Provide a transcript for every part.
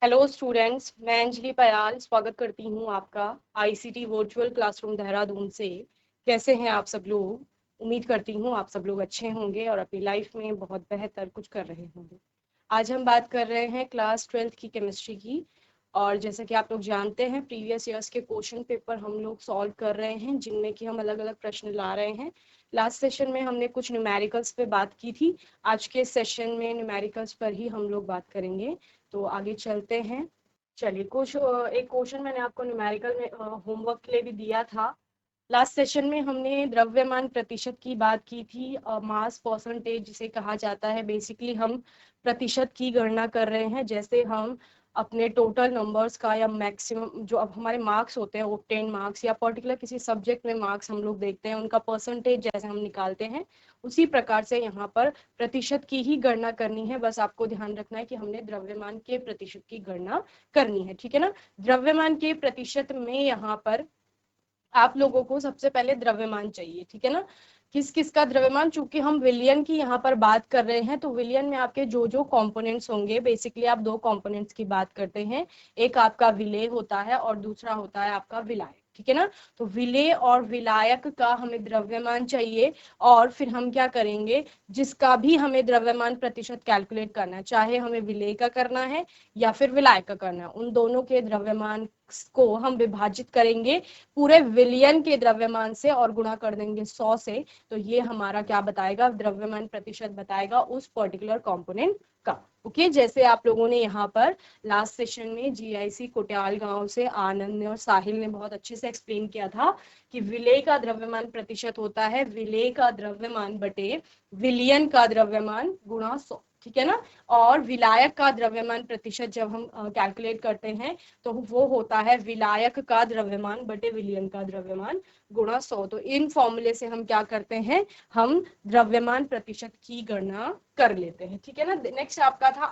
Hello students, मैं अंजलि पयाल स्वागत करती हूँ आपका आईसीटी वर्चुअल क्लासरूम देहरादून से। कैसे हैं आप सब लोग? उम्मीद करती हूँ आप सब लोग अच्छे होंगे और अपनी लाइफ में बहुत बेहतर कुछ कर रहे होंगे। आज हम बात कर रहे हैं क्लास 12th की केमिस्ट्री की। और जैसे कि आप लोग जानते हैं, प्रीवियस ईयर्स के क्वेश्चन पेपर हम लोग सॉल्व कर रहे हैं, जिनमें कि हम अलग अलग प्रश्न ला रहे हैं। लास्ट सेशन में हमने कुछ न्यूमेरिकल्स पे बात की थी। आज के सेशन में न्यूमेरिकल्स पर ही हम लोग बात करेंगे। तो आगे चलते हैं। चलिए, कुछ एक क्वेश्चन मैंने आपको न्यूमेरिकल में होमवर्क के लिए भी दिया था। लास्ट सेशन में हमने द्रव्यमान प्रतिशत की बात की थी। मास परसेंटेज जिसे कहा जाता है, बेसिकली हम प्रतिशत की गणना कर रहे हैं। जैसे हम अपने टोटल नंबर्स का या मैक्सिमम जो अब हमारे मार्क्स होते हैं, वो 10 मार्क्स या पर्टिकुलर किसी सब्जेक्ट में मार्क्स हम लोग देखते हैं, उनका परसेंटेज जैसे हम निकालते हैं, उसी प्रकार से यहाँ पर प्रतिशत की ही गणना करनी है। बस आपको ध्यान रखना है कि हमने द्रव्यमान के प्रतिशत की गणना करनी है, ठीक है ना। द्रव्यमान के प्रतिशत में यहाँ पर आप लोगों को सबसे पहले द्रव्यमान चाहिए, ठीक है ना। किस किस का द्रव्यमान, चूंकि हम विलयन की यहाँ पर बात कर रहे हैं, तो विलयन में आपके जो जो कंपोनेंट्स होंगे, बेसिकली आप दो कंपोनेंट्स की बात करते हैं। एक आपका विलेय होता है और दूसरा होता है आपका विलायक, ठीक है ना। तो विलेय और विलायक का हमें द्रव्यमान चाहिए। और फिर हम क्या करेंगे, जिसका भी हमें द्रव्यमान प्रतिशत कैलकुलेट करना है, चाहे हमें विलेय का करना है या फिर विलायक का करना है, उन दोनों के द्रव्यमान को हम विभाजित करेंगे पूरे विलियन के द्रव्यमान से और गुणा कर देंगे 100 से। तो ये हमारा क्या बताएगा, द्रव्यमान प्रतिशत बताएगा उस पर्टिकुलर कंपोनेंट का। ओके, जैसे आप लोगों ने यहाँ पर लास्ट सेशन में जीआईसी कोट्याल गांव से आनंद ने और साहिल ने बहुत अच्छे से एक्सप्लेन किया था कि विलेय का द्रव्यमान प्रतिशत होता है विलेय का द्रव्यमान बटे विलियन का द्रव्यमान गुणा 100, ठीक है ना। और विलायक का द्रव्यमान प्रतिशत जब हम कैलकुलेट करते हैं, तो वो होता है विलायक का द्रव्यमान बटे विलियन का द्रव्यमान गुणा 100। तो इन फॉर्मूले से हम क्या करते हैं, हम द्रव्यमान प्रतिशत की गणना कर लेते हैं, ठीक है ना। नेक्स्ट आपका था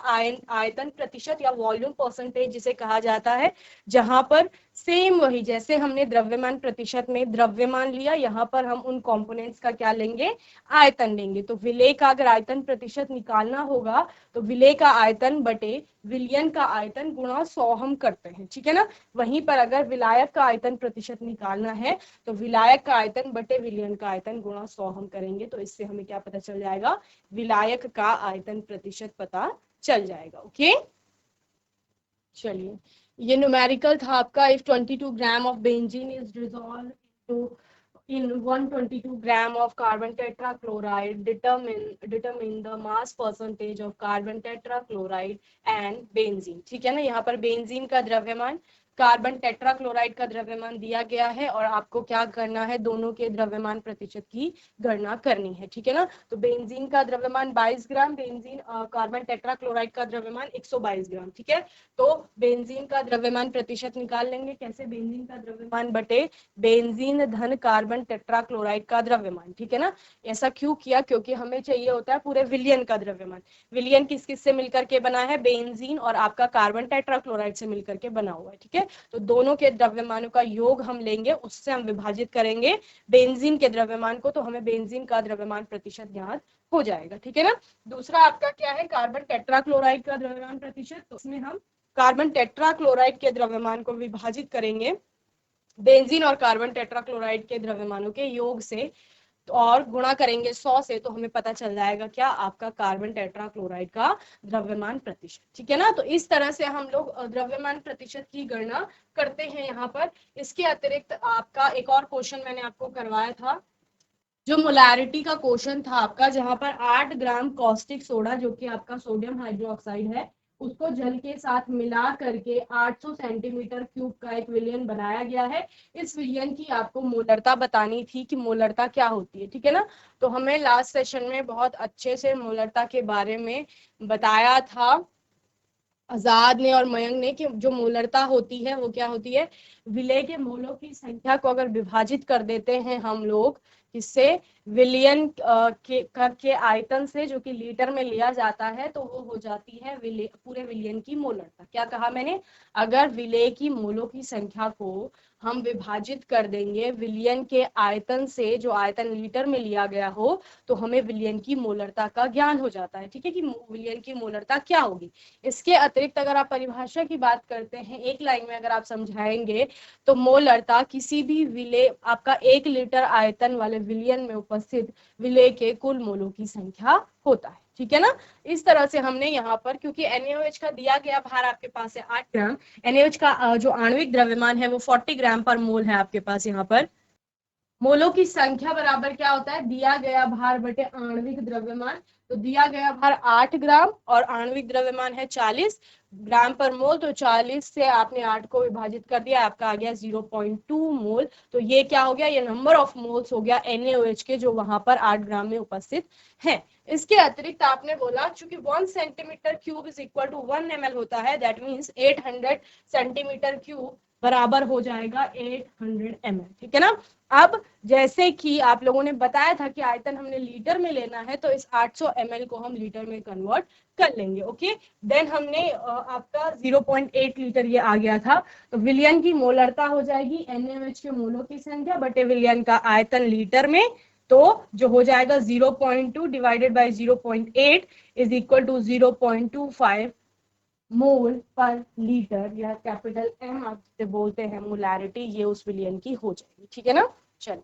आयतन प्रतिशत या वॉल्यूम परसेंटेज जिसे कहा जाता है, जहां पर सेम वही जैसे हमने द्रव्यमान प्रतिशत में द्रव्यमान लिया, यहाँ पर हम उन कंपोनेंट्स का क्या लेंगे, आयतन लेंगे। तो विलेय का अगर आयतन प्रतिशत निकालना होगा, तो विलेय का आयतन बटे विलियन का आयतन गुणा 100 हम करते हैं, ठीक है ना। वहीं पर अगर विलायक का आयतन प्रतिशत निकालना है, तो विलायक का आयतन बटे विलियन का आयतन गुणा 100 हम करेंगे। तो इससे हमें क्या पता चल जाएगा, विलायक का आयतन प्रतिशत पता चल जाएगा। ओके, चलिए, ये न्यूमेरिकल था आपका। If 22 gram of benzene is dissolve in 122 gram of carbon tetrachloride, determine the mass percentage of carbon tetrachloride and benzene, ठीक है ना। यहाँ पर बेंजीन का द्रव्यमान, कार्बन टेट्राक्लोराइड का द्रव्यमान दिया गया है और आपको क्या करना है, दोनों के द्रव्यमान प्रतिशत की गणना करनी है, ठीक है ना। तो बेंजीन का द्रव्यमान 22 ग्राम, बेंजीन कार्बन टेट्राक्लोराइड का द्रव्यमान 122 ग्राम, ठीक है। तो बेंजीन का द्रव्यमान प्रतिशत निकाल लेंगे कैसे, बेंजीन का द्रव्यमान बटे बेंजीन धन कार्बन टेट्राक्लोराइड का द्रव्यमान, ठीक है ना। ऐसा क्यों किया, क्योंकि हमें चाहिए होता है पूरे विलियन का द्रव्यमान। विलियन किस किस से मिलकर के बना है, बेंजीन और आपका कार्बन टेट्राक्लोराइड से मिलकर के बना हुआ है, ठीक है। तो दोनों के द्रव्यमानों का योग हम लेंगे, उससे हम विभाजित करेंगे बेंजीन के द्रव्यमान को, तो हमें बेंजीन का द्रव्यमान प्रतिशत ज्ञात हो जाएगा, ठीक है ना। दूसरा आपका क्या है, कार्बन टेट्राक्लोराइड का द्रव्यमान प्रतिशत। तो उसमें हम कार्बन टेट्राक्लोराइड के द्रव्यमान को विभाजित करेंगे बेंजीन और कार्बन टेट्राक्लोराइड के द्रव्यमानों के योग से, और गुणा करेंगे 100 से, तो हमें पता चल जाएगा क्या, आपका कार्बन टेट्राक्लोराइड का द्रव्यमान प्रतिशत, ठीक है ना। तो इस तरह से हम लोग द्रव्यमान प्रतिशत की गणना करते हैं यहाँ पर। इसके अतिरिक्त आपका एक और क्वेश्चन मैंने आपको करवाया था, जो मोलैरिटी का क्वेश्चन था आपका, जहां पर 8 ग्राम कॉस्टिक सोडा जो कि आपका सोडियम हाइड्रोक्साइड है, उसको जल के साथ मिला करके 800 सेंटीमीटर क्यूब का एक विलयन बनाया गया है। इस विलयन की आपको मोलरता बतानी थी कि मोलरता क्या होती है, ठीक है ना। तो हमें लास्ट सेशन में बहुत अच्छे से मोलरता के बारे में बताया था आजाद ने और मयंक ने, कि जो मोलरता होती है वो क्या होती है, विलेय के मोलों की संख्या को अगर विभाजित कर देते हैं हम लोग, इससे विलियन के आयतन से, जो कि लीटर में लिया जाता है, तो वो हो जाती है पूरे विलियन की मोलरता। क्या कहा मैंने, अगर विलेय की मोलों की संख्या को हम विभाजित कर देंगे विलयन के आयतन से, जो आयतन लीटर में लिया गया हो, तो हमें विलयन की मोलरता का ज्ञान हो जाता है। ठीक है, कि विलयन की मोलरता क्या होगी। इसके अतिरिक्त अगर आप परिभाषा की बात करते हैं, एक लाइन में अगर आप समझाएंगे, तो मोलरता किसी भी विलेय, आपका 1 लीटर आयतन वाले विलयन में उपस्थित विलेय के कुल मोलों की संख्या होता है। ठीक है ना। इस तरह से हमने यहाँ पर, क्योंकि NaOH का दिया गया भार आपके पास है 8 ग्राम, NaOH का जो आणविक द्रव्यमान है वो 40 ग्राम पर मोल है आपके पास। यहाँ पर मोलों की संख्या बराबर क्या होता है, दिया गया भार बटे आणविक द्रव्यमान। तो दिया गया भार 8 ग्राम और आणविक द्रव्यमान है 40 ग्राम पर मोल, तो 40 से आपने 8 को विभाजित कर दिया, आपका आ गया 0.2 मोल। तो ये क्या हो गया, ये नंबर ऑफ मोल्स हो गया NaOH के, जो वहां पर 8 ग्राम में उपस्थित है। इसके अतिरिक्त आपने बोला, चूंकि 1 centimetre cube is equal to 1 ml होता है, दैट मीन्स 800 सेंटीमीटर क्यूब बराबर हो जाएगा 800 ml। ठीक है ना। अब जैसे कि आप लोगों ने बताया था कि आयतन हमने लीटर में लेना है, तो इस 800 ml को हम लीटर में कन्वर्ट कर लेंगे। ओके, देन हमने आपका 0.8 लीटर ये आ गया था, तो विलयन की मोलरता हो जाएगी NaOH के मोलों की संख्या बटे विलयन का आयतन लीटर में, तो जो हो जाएगा 0.2 divided by 0.8 is equal to 0.25 mole per litre, या कैपिटल M आप जिसे बोलते हैं मोलैरिटी, ये उस विलयन की हो जाएगी। ठीक है ना। चलो,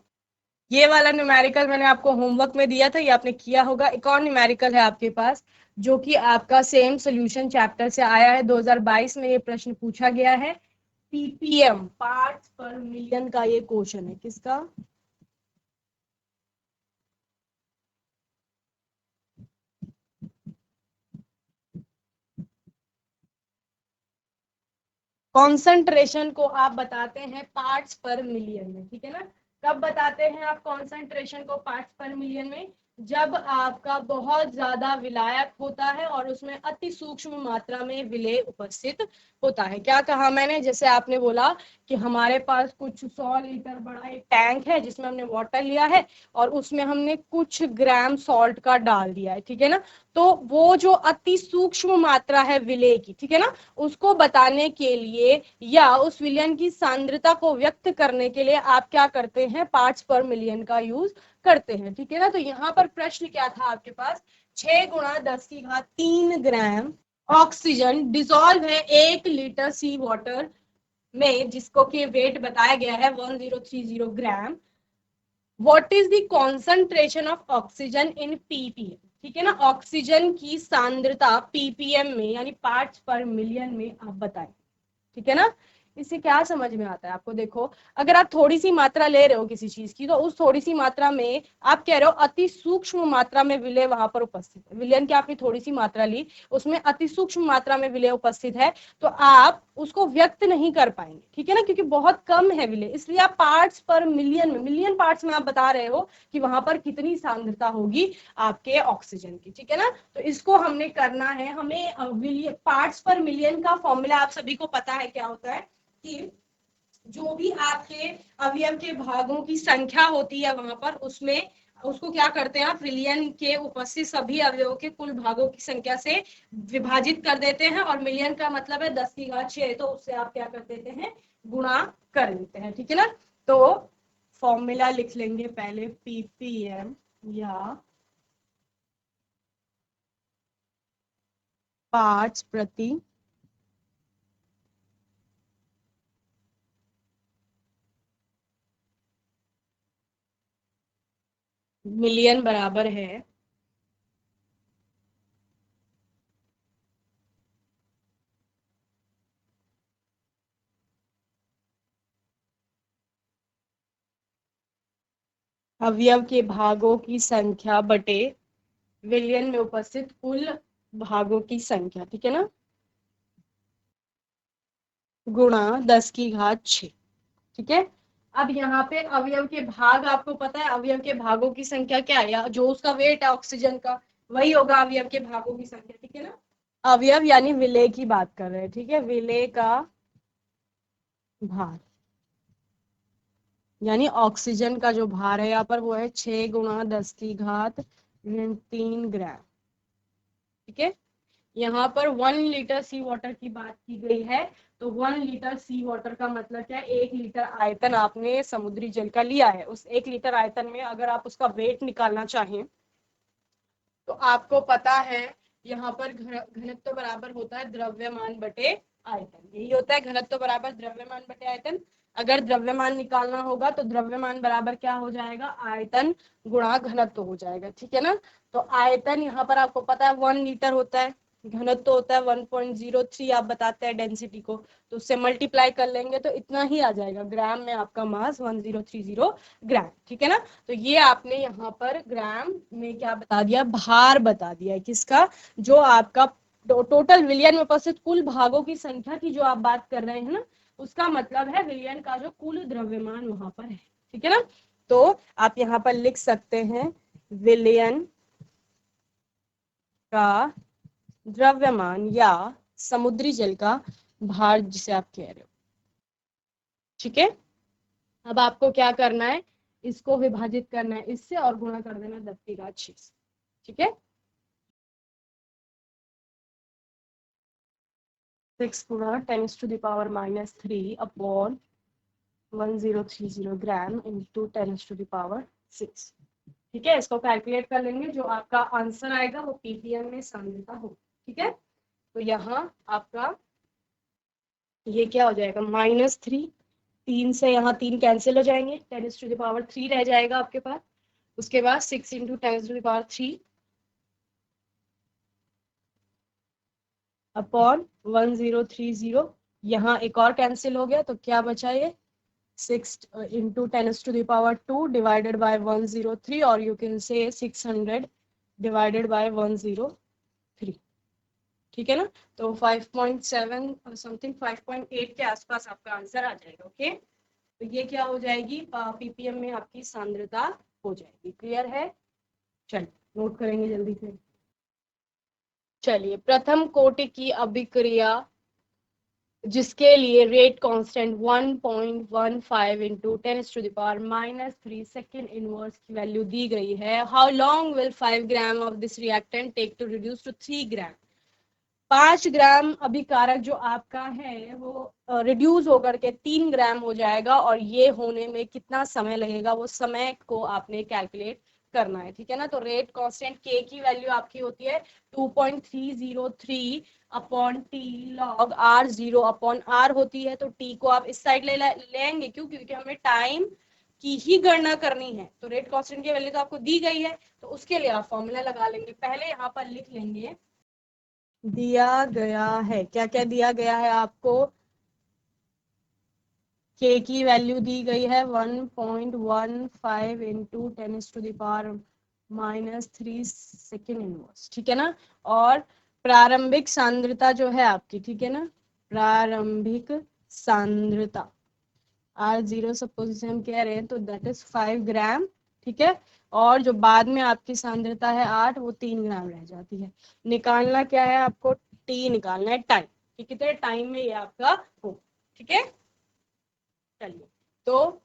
ये वाला न्यूमेरिकल मैंने आपको होमवर्क में दिया था, ये आपने किया होगा। एक और न्यूमेरिकल है आपके पास, जो कि आपका सेम सोल्यूशन चैप्टर से आया है, 2022 में ये प्रश्न पूछा गया है। ppm पार्ट्स पर मिलियन का ये क्वेश्चन है, किसका, कॉन्सेंट्रेशन को आप बताते हैं पार्ट्स पर मिलियन में। ठीक है ना। कब बताते हैं आप कॉन्सेंट्रेशन को पार्ट्स पर मिलियन में, जब आपका बहुत ज्यादा विलायक होता है और उसमें अति सूक्ष्म मात्रा में विलेय उपस्थित होता है। क्या कहा मैंने, जैसे आपने बोला कि हमारे पास कुछ 100 लीटर बड़ा एक टैंक है जिसमें हमने वाटर लिया है और उसमें हमने कुछ ग्राम सॉल्ट का डाल दिया है। ठीक है ना। तो वो जो अति सूक्ष्म मात्रा है विलेय की, ठीक है ना, उसको बताने के लिए या उस विलयन की सांद्रता को व्यक्त करने के लिए आप क्या करते हैं, पार्ट्स पर मिलियन का यूज करते हैं। ठीक है ना। तो यहाँ पर प्रश्न क्या था आपके पास, 6 गुणा 10⁻³ ग्राम ऑक्सीजन डिजोल्व है 1 लीटर सी वाटर में, जिसको कि वेट बताया गया है 1030 gram. What is the concentration of oxygen in ppm। ठीक है ना। ऑक्सीजन की सांद्रता ppm में, यानी पार्ट्स पर मिलियन में आप बताएं। ठीक है ना। इससे क्या समझ में आता है आपको, देखो, अगर आप थोड़ी सी मात्रा ले रहे हो किसी चीज की, तो उस थोड़ी सी मात्रा में आप कह रहे हो अति सूक्ष्म मात्रा में विलय वहां पर उपस्थित है। विलयन की आपने थोड़ी सी मात्रा ली, उसमें अति सूक्ष्म मात्रा में विलय उपस्थित है, तो आप उसको व्यक्त नहीं कर पाएंगे। ठीक है ना, क्योंकि बहुत कम है विलय, इसलिए आप पार्ट्स पर मिलियन में, मिलियन पार्ट्स में आप बता रहे हो कि वहां पर कितनी सांद्रता होगी आपके ऑक्सीजन की। ठीक है ना। तो इसको हमने करना है, हमें पार्ट्स पर मिलियन का फॉर्मूला आप सभी को पता है क्या होता है, कि जो भी आपके अवयव के भागों की संख्या होती है वहां पर, उसमें उसको क्या करते हैं आप, विलयन के उपस्थित सभी अवयवों के कुल भागों की संख्या से विभाजित कर देते हैं, और मिलियन का मतलब है 10⁻6, तो उससे आप क्या कर देते हैं, गुणा कर देते हैं। ठीक है ना। तो फॉर्मूला लिख लेंगे पहले, ppm या पार्ट्स प्रति मिलियन बराबर है अवयव के भागों की संख्या बटे विलयन में उपस्थित कुल भागों की संख्या। ठीक है ना, गुणा 10⁻6। ठीक है। अब यहाँ पे अवयव के भाग आपको पता है, अवयव के भागों की संख्या क्या है, या जो उसका वेट है ऑक्सीजन का, वही होगा अवयव के भागों की संख्या। ठीक है ना। अवयव यानी विलेय की बात कर रहे हैं। ठीक है, विलेय का भार, यानी ऑक्सीजन का जो भार है यहाँ पर, वो है 6 गुणा 10⁻³ ग्राम। ठीक है। यहाँ पर 1 लीटर सी वाटर की बात की गई है। तो 1 लीटर सी वाटर का मतलब क्या है, 1 लीटर आयतन आपने समुद्री जल का लिया है। उस 1 लीटर आयतन में अगर आप उसका वेट निकालना चाहें तो आपको पता है यहाँ पर घनत्व बराबर होता है द्रव्यमान बटे आयतन। यही होता है घनत्व बराबर द्रव्यमान बटे आयतन। अगर द्रव्यमान निकालना होगा तो द्रव्यमान बराबर क्या हो जाएगा, आयतन गुणा घनत्व हो जाएगा। ठीक है ना। तो आयतन यहाँ पर आपको पता है 1 लीटर होता है, घनत्व होता है 1.03, आप बताते हैं डेंसिटी को, तो उससे मल्टीप्लाई कर लेंगे तो इतना ही आ जाएगा, ग्राम में आपका मास 1030 ग्राम। ठीक है ना। तो ये आपने यहाँ पर ग्राम में क्या बता दिया, भार बता दिया है किसका, जो आपका टोटल विलियन में उपस्थित कुल भागों की संख्या की जो आप बात कर रहे हैं ना, उसका मतलब है विलियन का जो कुल द्रव्यमान वहां पर है। ठीक है ना। तो आप यहाँ पर लिख सकते हैं विलियन का द्रव्यमान या समुद्री जल का भार जिसे आप कह रहे हो। ठीक है। अब आपको क्या करना है, इसको विभाजित करना है इससे और गुणा कर देना 10 की घात 6 से। ठीक है। 6 गुणा 10⁻³ अपॉन 1030 ग्राम इंटू 10⁻6। ठीक है। इसको कैलकुलेट कर लेंगे, जो आपका आंसर आएगा वो पीपीएम में सांद्रता होगी। ठीक है। तो यहाँ आपका ये क्या हो जाएगा, -3, 3 से यहाँ 3 कैंसिल हो जाएंगे, 10⁻³ रह जाएगा आपके पास। उसके बाद 6 इंटू 10⁻³ अपॉन 1030। यहाँ एक और कैंसिल हो गया तो क्या बचा ये, 6 इंटू 10⁻² डिवाइडेड बाय 103, और you can say 600 divided by 103। ठीक है ना। तो 5.7 समथिंग 5.8 के आसपास आपका आंसर आ जाएगा। ओके। तो ये क्या हो जाएगी, पीपीएम में आपकी सांद्रता हो जाएगी। क्लियर है। चलिए नोट करेंगे जल्दी से। चलिए, प्रथम कोटि की अभिक्रिया जिसके लिए rate constant 1.15 into 10⁻³ second inverse की वैल्यू दी गई है। How long will 5 gram of this reactant take to reduce to 3 gram. 5 gram अभिकारक जो आपका है वो रिड्यूस होकर के 3 ग्राम हो जाएगा, और ये होने में कितना समय लगेगा वो समय को आपने कैलकुलेट करना है। ठीक है ना। तो रेट कांस्टेंट के की वैल्यू आपकी होती है 2.303 upon T log R, 0 upon R होती है। तो टी को आप इस साइड लेंगे, क्यों, क्योंकि हमें टाइम की ही गणना करनी है। तो रेट कांस्टेंट की वैल्यू तो आपको दी गई है, तो उसके लिए आप फॉर्मूला लगा लेंगे। पहले यहाँ पर लिख लेंगे, दिया गया है, क्या क्या दिया गया है आपको, के की वैल्यू दी गई है 1.15 इंटू 10⁻³ सेकेंड इनवर्स। ठीक है ना। और प्रारंभिक सांद्रता जो है आपकी, ठीक है ना, प्रारंभिक सांद्रता R0 सपोज हम कह रहे हैं तो दैट इज 5 ग्राम। ठीक है। और जो बाद में आपकी सांद्रता है 8, वो 3 ग्राम रह जाती है। निकालना क्या है आपको, टी निकालना है, टाइम कि कितने टाइम में ये आपका हो। ठीक है। चलिए, तो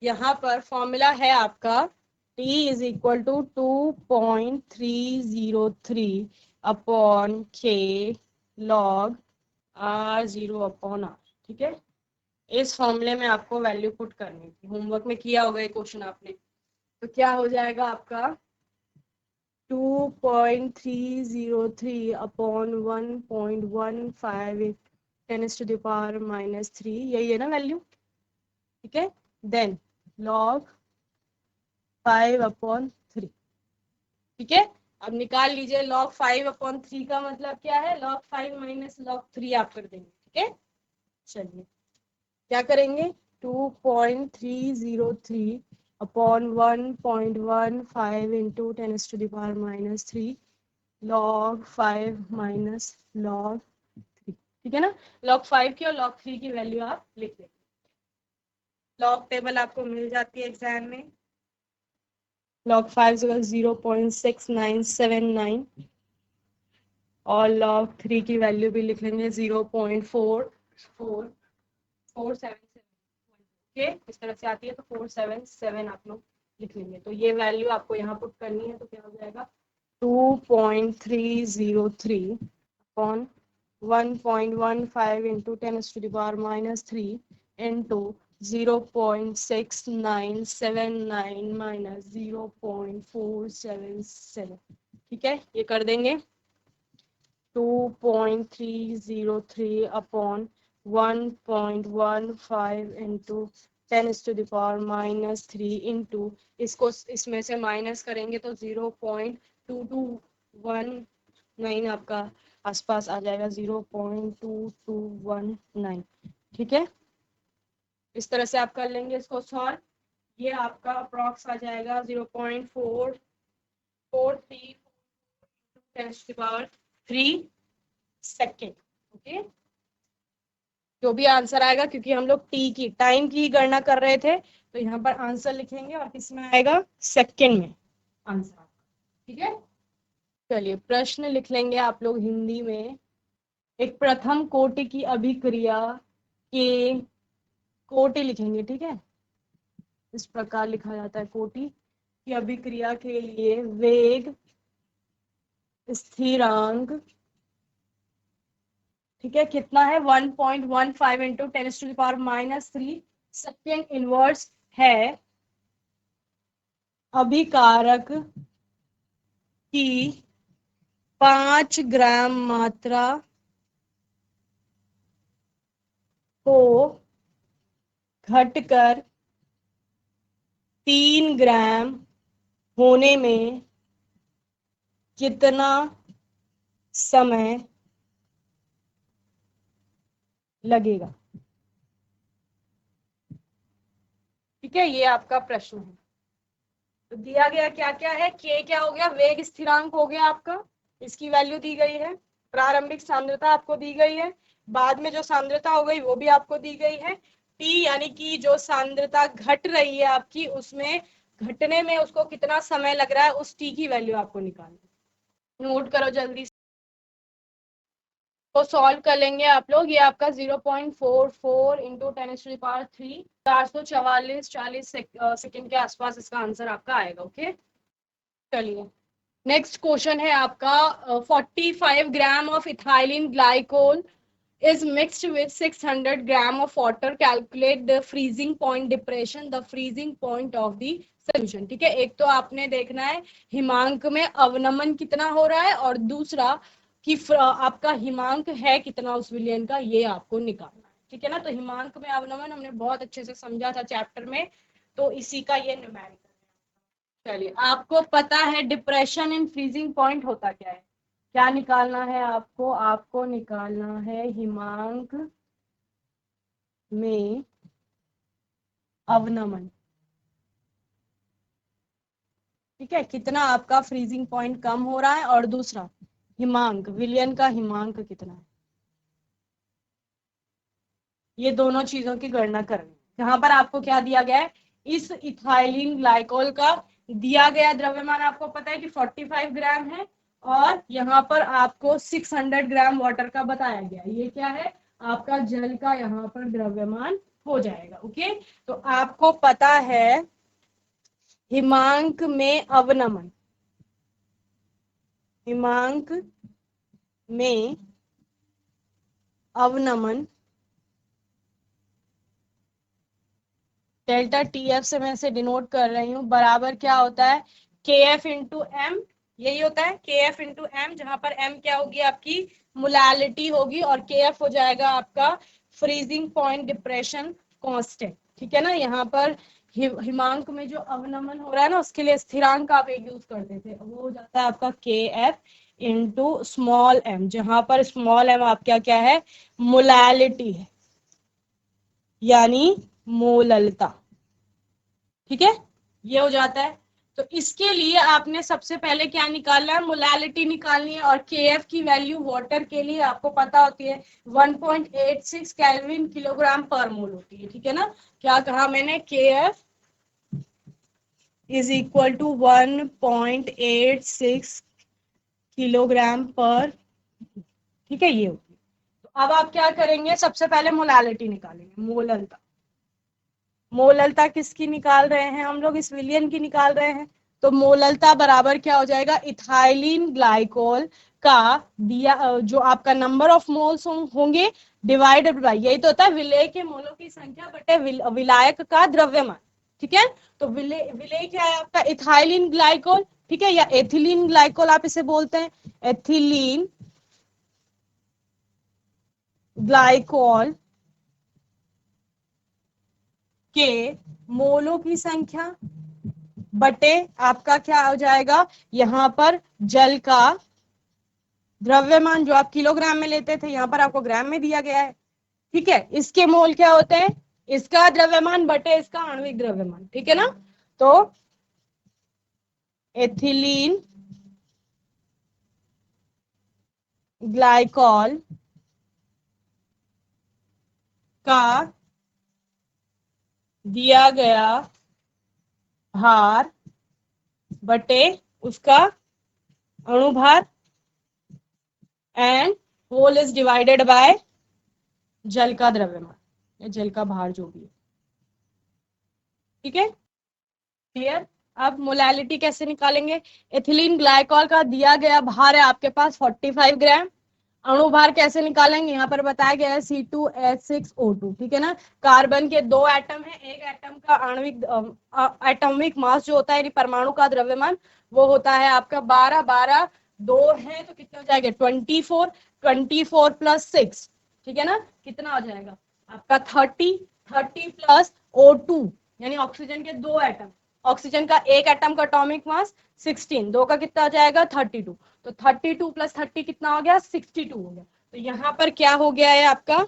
यहाँ पर फॉर्मूला है आपका T is equal to 2.303 upon K log R0 upon R। ठीक है। इस फॉर्मूले में आपको वैल्यू पुट करनी थी, होमवर्क में किया होगा ये क्वेश्चन आपने। तो क्या हो जाएगा आपका 2.303 अपॉन 1.15 10⁻³ यही है ना वैल्यू। ठीक है। Then log 5/3। ठीक है। अब निकाल लीजिए log 5/3 का मतलब क्या है, log 5 माइनस log 3 आप कर देंगे। ठीक है। चलिए क्या करेंगे, 2.303 upon 1.15 into 10⁻³ log 5 minus log 3। ठीक है ना। log 5 की और log 3 की वैल्यू आप लिख देंगे। लॉग टेबल आपको मिल जाती है एग्जाम में। log 5 0.6979 और log 3 की वैल्यू भी लिख लेंगे 0.4447। ओके, इस तरह से आती है तो 477 आप लोग लिख लेंगे। तो ये वैल्यू आपको यहाँ पुट करनी है, तो क्या हो जाएगा 2.303 अपॉन 1.15 इंटू 10⁻³ इंटू 0.6979 माइनस 0.477। ठीक है, ये कर देंगे 2.303 अपॉन 1.15 इंटू 10⁻³ इंटू इसको इसमें से माइनस करेंगे तो 0.2219 आपका आसपास आ जाएगा, 0.2219। ठीक है, इस तरह से आप कर लेंगे इसको सॉल्व। ये आपका अप्रॉक्स आ जाएगा 0.443 सेकेंड। ओके, जो भी आंसर आएगा, क्योंकि हम लोग टी की टाइम की गणना कर रहे थे, तो यहाँ पर आंसर लिखेंगे और किसमें आएगा, सेकेंड में आंसर। ठीक है, चलिए प्रश्न लिख लेंगे आप लोग हिंदी में। एक प्रथम कोटि की अभिक्रिया के, कोटि लिखेंगे। ठीक है, इस प्रकार लिखा जाता है कोटि की अभिक्रिया के लिए वेग स्थिरांक, ठीक है, कितना है 1.15 इंटू 10⁻³ सेकेंड इनवर्स है। अभिकारक की 5 ग्राम मात्रा को घटकर 3 ग्राम होने में कितना समय लगेगा। ठीक है, ये आपका प्रश्न है। तो दिया गया क्या क्या है, के क्या हो गया, वेग स्थिरांक हो गया आपका, इसकी वैल्यू दी गई है। प्रारंभिक सांद्रता आपको दी गई है, बाद में जो सांद्रता हो गई वो भी आपको दी गई है। टी यानी कि जो सांद्रता घट रही है आपकी, उसमें घटने में उसको कितना समय लग रहा है, उस टी की वैल्यू आपको निकालनी। नोट करो जल्दी से, तो सॉल्व कर लेंगे आप लोग। ये आपका 0.44 इंटू 10⁻³ 444 सेकेंड के आसपास इसका आंसर आपका आएगा। ओके, चलिए नेक्स्ट क्वेश्चन है आपका 45 gram of ethylene glycol is mixed with 600 gram of water. Calculate the freezing point depression, the freezing point of the solution. ठीक है, एक तो आपने देखना है हिमांक में अवनमन कितना हो रहा है, और दूसरा कि आपका हिमांक है कितना उस विलयन का, ये आपको निकालना है। ठीक है ना, तो हिमांक में अवनमन हमने बहुत अच्छे से समझा था चैप्टर में, तो इसी का ये न्यूमेरिकल। चलिए, आपको पता है डिप्रेशन इन फ्रीजिंग पॉइंट होता क्या है, क्या निकालना है आपको, आपको निकालना है हिमांक में अवनमन। ठीक है, कितना आपका फ्रीजिंग पॉइंट कम हो रहा है, और दूसरा हिमांक, विलयन का हिमांक कितना है, ये दोनों चीजों की गणना करनी है। यहाँ पर आपको क्या दिया गया है, इस इथाइलिन ग्लाइकोल का दिया गया द्रव्यमान आपको पता है कि 45 ग्राम है, और यहाँ पर आपको 600 ग्राम वाटर का बताया गया। ये क्या है, आपका जल का यहाँ पर द्रव्यमान हो जाएगा। ओके, तो आपको पता है हिमांक में अवनमन, हिमांक में अवनमन डेल्टा टी एफ से मैं इसे डिनोट कर रही हूँ, बराबर क्या होता है, के एफ इंटू एम। यही होता है के एफ इंटू एम, जहां पर एम क्या होगी, आपकी मोलालिटी होगी, और के एफ हो जाएगा आपका फ्रीजिंग पॉइंट डिप्रेशन कांस्टेंट। ठीक है ना, यहाँ पर हिमांक में जो अवनमन हो रहा है ना, उसके लिए स्थिरांक आप एक यूज करते थे, वो हो जाता है आपका के एफ इंटू स्मॉल एम, जहां पर स्मॉल एम आप क्या क्या है, मोलालिटी है, यानी मोललता। ठीक है, ये हो जाता है। तो इसके लिए आपने सबसे पहले क्या निकालना है, मोलालिटी निकालनी है, और केएफ की वैल्यू वाटर के लिए आपको पता होती है 1.86 केल्विन किलोग्राम पर मोल होती है। ठीक है ना, क्या कहा मैंने, KF is equal to 1.86 kilogram per, ठीक है, ये होती है। तो अब आप क्या करेंगे, सबसे पहले मोलालिटी निकालेंगे, मोललता। मोललता किसकी निकाल रहे हैं हम लोग, इस विलियन की निकाल रहे हैं, तो मोललता बराबर क्या हो जाएगा, इथाइलिन ग्लाइकोल का दिया जो आपका नंबर ऑफ मोल्स होंगे डिवाइडेड बाय, यही तो होता है विलेय के मोलों की संख्या बटे विलायक का द्रव्यमान। ठीक है, तो विलेय क्या है आपका, इथाइलिन ग्लाइकोल, ठीक है, या एथिलीन ग्लाइकोल आप इसे बोलते हैं, एथिलीन ग्लाइकोल के मोलों की संख्या बटे आपका क्या हो जाएगा, यहां पर जल का द्रव्यमान, जो आप किलोग्राम में लेते थे यहां पर आपको ग्राम में दिया गया है। ठीक है, इसके मोल क्या होते हैं, इसका द्रव्यमान बटे इसका आणविक द्रव्यमान। ठीक है ना, तो एथिलीन ग्लाइकॉल का दिया गया भार बटे उसका अणुभार and whole is divided by जल का द्रव्यमान या जल का भार जो भी है। ठीक है, क्लियर। अब मोलैलिटी कैसे निकालेंगे, एथिलीन ग्लाइकॉल का दिया गया भार है आपके पास 45 ग्राम, अणुभार कैसे निकालेंगे, यहाँ पर बताया गया है C2H6O2। ठीक है ना, कार्बन के 2 एटम है, एक एटम का आणविक एटॉमिक मास जो होता है परमाणु का द्रव्यमान वो होता है आपका 12, 12 2 है तो कितना हो जाएगा 24, 24 प्लस 6, ठीक है ना, कितना हो जाएगा आपका 30, 30 प्लस O2 यानी ऑक्सीजन के 2 एटम, ऑक्सीजन का एक एटम का एटॉमिक मास 16, 2 का कितना हो जाएगा 32, तो 32 प्लस 30 कितना हो गया 62 हो गया। तो यहाँ पर क्या हो गया है आपका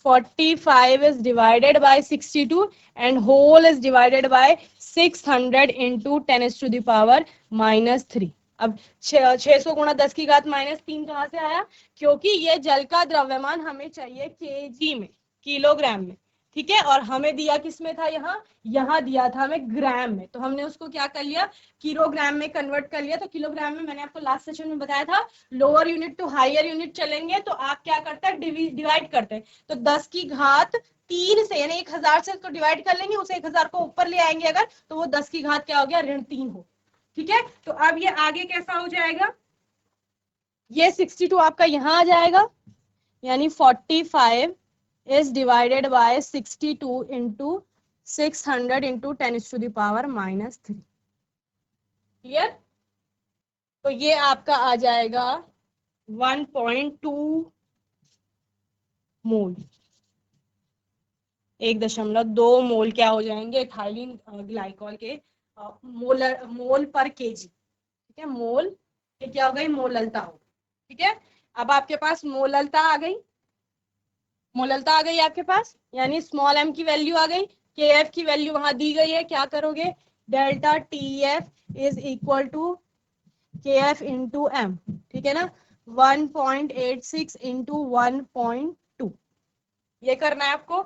45 is divided by 62 and whole is divided by 600 into 10 is to the power -3। अब 600 गुणा 10 की घात -3 कहां से आया, क्योंकि ये जल का द्रव्यमान हमें चाहिए केजी में, किलोग्राम में। ठीक है, और हमें दिया किसमें था, यहाँ दिया था हमें ग्राम में, तो हमने उसको क्या कर लिया किलोग्राम में कन्वर्ट कर लिया। तो किलोग्राम में मैंने आपको लास्ट सेशन में बताया था lower unit to higher unit चलेंगे तो आप क्या करते हैं डिवाइड करते हैं, तो 10 की घात 3 से यानी 1000 से तो डिवाइड कर लेंगे, उस 1000 को ऊपर ले आएंगे अगर, तो वो 10 की घात क्या हो गया ऋण 3 हो। ठीक है, तो अब ये आगे कैसा हो जाएगा, ये 62 आपका यहाँ आ जाएगा, यानी 45 is divided by 62 into 600 into 10 is to the power -3। Clear, तो ये आपका आ जाएगा 1.2 मोल, 1.2 मोल क्या हो जाएंगे इथाइलिन ग्लाइकॉल के मोल पर केजी। ठीक है, मोल ये क्या हो गई मोललता हो। ठीक है, अब आपके पास मोललता आ गई, मोललता आ गई आपके पास, यानी स्मॉल m की वैल्यू आ गई, के एफ की वैल्यू वहां दी गई है, क्या करोगे delta T F is equal to K F into M. ठीक है ना, 1.86 इंटू 1.2 ये करना है आपको,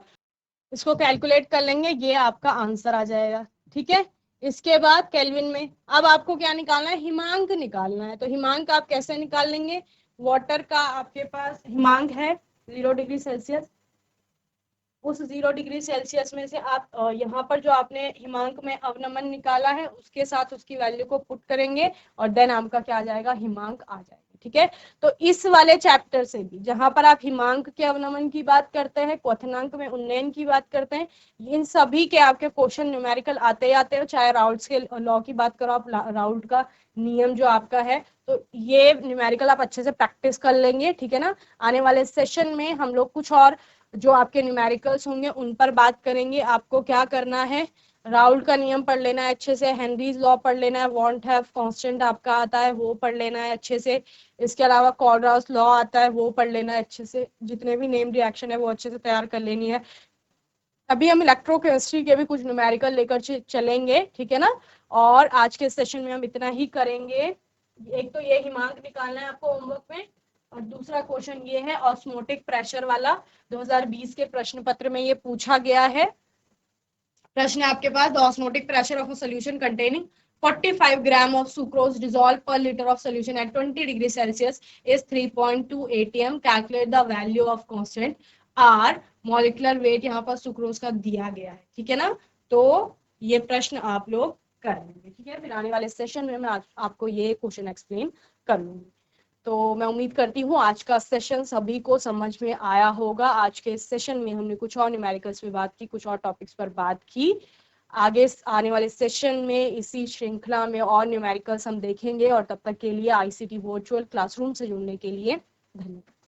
इसको कैलकुलेट कर लेंगे, ये आपका आंसर आ जाएगा। ठीक है, इसके बाद केल्विन में अब आपको क्या निकालना है, हिमांक निकालना है। तो हिमांक आप कैसे निकाल लेंगे, वाटर का आपके पास हिमांक है 0 डिग्री सेल्सियस, उस 0 डिग्री सेल्सियस में से आप यहाँ पर जो आपने हिमांक में अवनमन निकाला है उसके साथ उसकी वैल्यू को पुट करेंगे और देन आपका क्या आ जाएगा हिमांक आ जाएगा। ठीक है, तो इस वाले चैप्टर से भी जहां पर आप हिमांक के अवनमन की बात करते हैं, क्वथनांक में उन्नयन की बात करते हैं, इन सभी के आपके क्वेश्चन न्यूमेरिकल आते ही आते हैं, चाहे राउल्ट्स के लॉ की बात करो आप, राउल्ट का नियम जो आपका है, तो ये न्यूमेरिकल आप अच्छे से प्रैक्टिस कर लेंगे। ठीक है ना, आने वाले सेशन में हम लोग कुछ और जो आपके न्यूमेरिकल्स होंगे उन पर बात करेंगे। आपको क्या करना है, राउल्ट का नियम पढ़ लेना है अच्छे से, हेनरीज लॉ पढ़ लेना है, वांट हैव कांस्टेंट आपका आता है वो पढ़ लेना है अच्छे से, इसके अलावा कॉलराउस लॉ आता है वो पढ़ लेना है अच्छे से, जितने भी नेम रिएक्शन है वो अच्छे से तैयार कर लेनी है। अभी हम इलेक्ट्रोकेमिस्ट्री के भी कुछ न्यूमेरिकल लेकर चलेंगे। ठीक है ना, और आज के सेशन में हम इतना ही करेंगे। एक तो ये हिमांक निकालना है आपको होमवर्क में, और दूसरा क्वेश्चन ये है ऑस्मोटिक प्रेशर वाला, 2020 के प्रश्न पत्र में ये पूछा गया है। प्रश्न है आपके पास, the osmotic pressure of a solution containing 45 gram of sucrose dissolved per liter of solution at 20 degree Celsius is 3.2 atm. Calculate the value of constant R. molecular weight यहाँ पर सुक्रोज का दिया गया है। ठीक है ना, तो ये प्रश्न आप लोग कर लेंगे, ठीक है। फिर आने वाले सेशन में मैं आपको ये क्वेश्चन एक्सप्लेन कर लूँगी। तो मैं उम्मीद करती हूँ आज का सेशन सभी को समझ में आया होगा। आज के इस सेशन में हमने कुछ और न्यूमेरिकल्स पे बात की, कुछ और टॉपिक्स पर बात की। आगे आने वाले सेशन में इसी श्रृंखला में और न्यूमेरिकल्स हम देखेंगे, और तब तक के लिए आईसीटी वर्चुअल क्लासरूम से जुड़ने के लिए धन्यवाद।